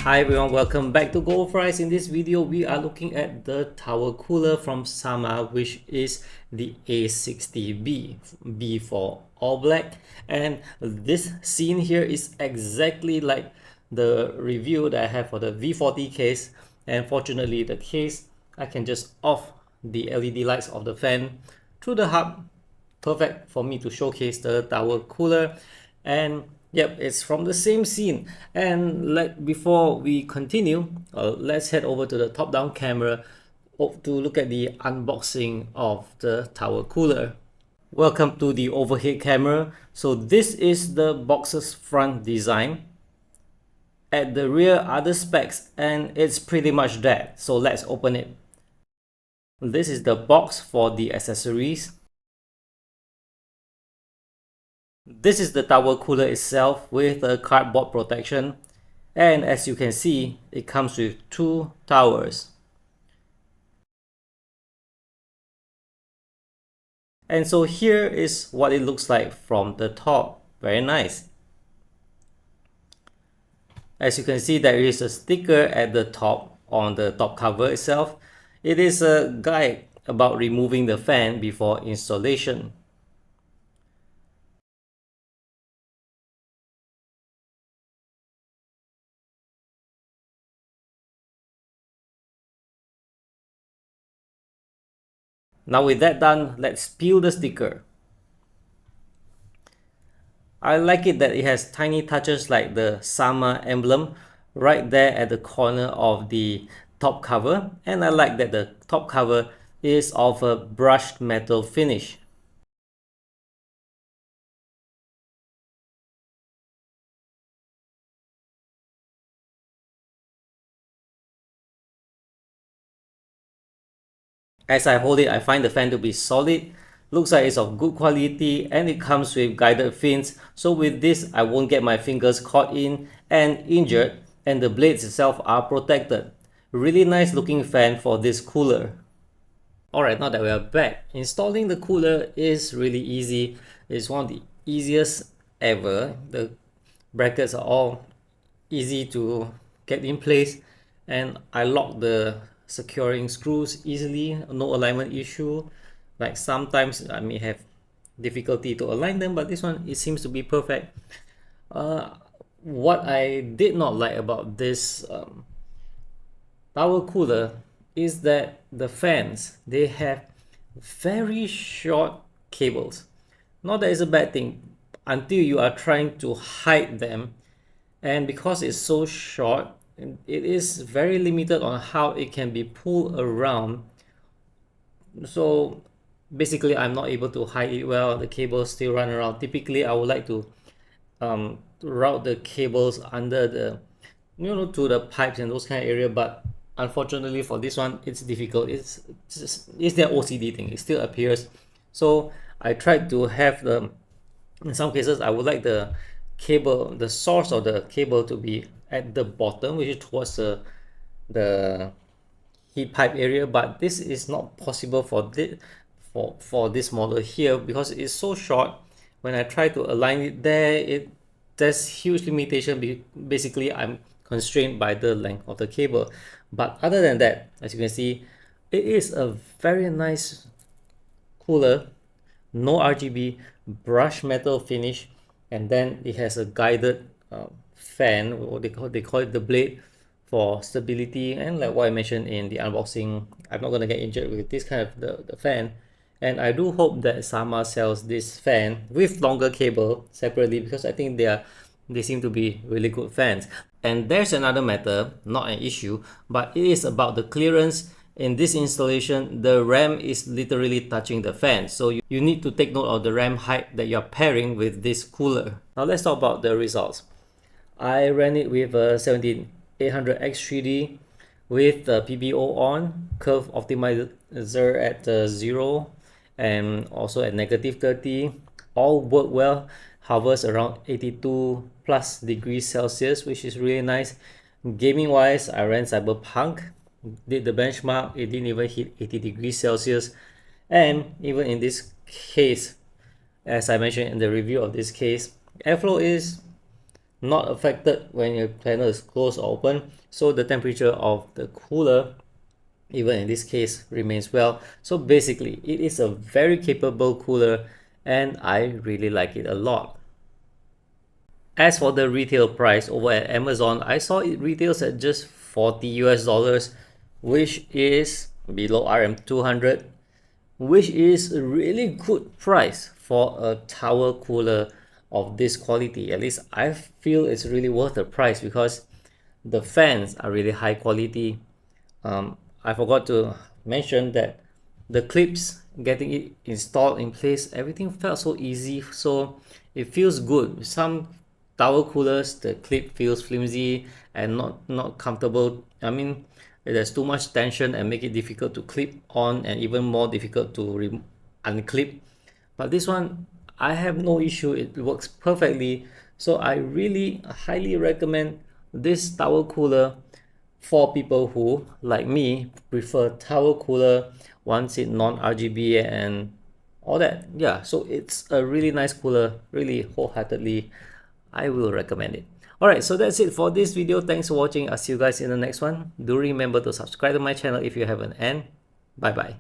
Hi everyone, welcome back to Gold Fries. In this video, we are looking at the tower cooler from Sama, which is the A60B, B for all black. And this scene here is exactly like the review that I have for the V40 case. And fortunately, the case, I can just off the LED lights of the fan through the hub. Perfect for me to showcase the tower cooler. And yep, it's from the same scene. And before we continue, let's head over to the top-down camera to look at the unboxing of the tower cooler. Welcome to the overhead camera. So this is the box's front design. At the rear are the specs, and it's pretty much that. So let's open it. This is the box for the accessories. This is the tower cooler itself with a cardboard protection, and as you can see, it comes with two towers. And so here is what it looks like from the top. Very nice. As you can see, there is a sticker at the top on the top cover itself. It is a guide about removing the fan before installation. Now with that done, let's peel the sticker. I like it that it has tiny touches like the Sama emblem right there at the corner of the top cover, and I like that the top cover is of a brushed metal finish. As I hold it, I find the fan to be solid, looks like it's of good quality, and it comes with guided fins, so with this I won't get my fingers caught in and injured, and the blades itself are protected. Really nice looking fan for this cooler. Alright, now that we are back, installing the cooler is really easy. It's one of the easiest ever. The brackets are all easy to get in place, and I lock the securing screws easily, no alignment issue. Like sometimes I may have difficulty to align them, but this one, it seems to be perfect. What I did not like about this tower cooler is that the fans, they have very short cables. Not that it's a bad thing until you are trying to hide them, and because it's so short, it is very limited on how it can be pulled around. So basically I'm not able to hide it well. The cables still run around. Typically I would like to route the cables under the, to the pipes and those kind of area, but unfortunately for this one, it's difficult. It's their OCD thing. It still appears. So I tried to have in some cases I would like the cable, the source of the cable, to be at the bottom, which is towards the heat pipe area, but this is not possible for this model here because it's so short. When I try to align it there, there's huge limitation. Basically I'm constrained by the length of the cable, but other than that, as you can see, it is a very nice cooler, no RGB, brushed metal finish, and then it has a guided fan, or they call it the blade, for stability. And like what I mentioned in the unboxing, I'm not gonna get injured with this kind of the fan. And I do hope that Sama sells this fan with longer cable separately, because I think they seem to be really good fans. And there's another matter, not an issue, but it is about the clearance. In this installation, the RAM is literally touching the fan, so you need to take note of the RAM height that you're pairing with this cooler. Now let's talk about the results. I ran it with a 17800X3D with the PBO on, curve optimizer at 0, and also at -30. All work well, hovers around 82 plus degrees Celsius, which is really nice. Gaming wise, I ran Cyberpunk, did the benchmark, it didn't even hit 80 degrees Celsius. And even in this case, as I mentioned in the review of this case, airflow is not affected when your panel is closed or open, so the temperature of the cooler, even in this case, remains well. So basically it is a very capable cooler and I really like it a lot. As for the retail price over at Amazon, I saw it retails at just 40 US dollars, which is below RM200, which is a really good price for a tower cooler of this quality. At least I feel it's really worth the price because the fans are really high quality. I forgot to mention that the clips, getting it installed in place, everything felt so easy, so it feels good. Some tower coolers, the clip feels flimsy and not comfortable. I mean, there's too much tension and make it difficult to clip on and even more difficult to unclip. But this one, I have no issue, it works perfectly. So I really highly recommend this tower cooler for people who, like me, prefer tower cooler, wants it non-RGB and all that. Yeah, so it's a really nice cooler, really wholeheartedly I will recommend it. Alright, so that's it for this video. Thanks for watching. I'll see you guys in the next one. Do remember to subscribe to my channel if you haven't, and bye bye.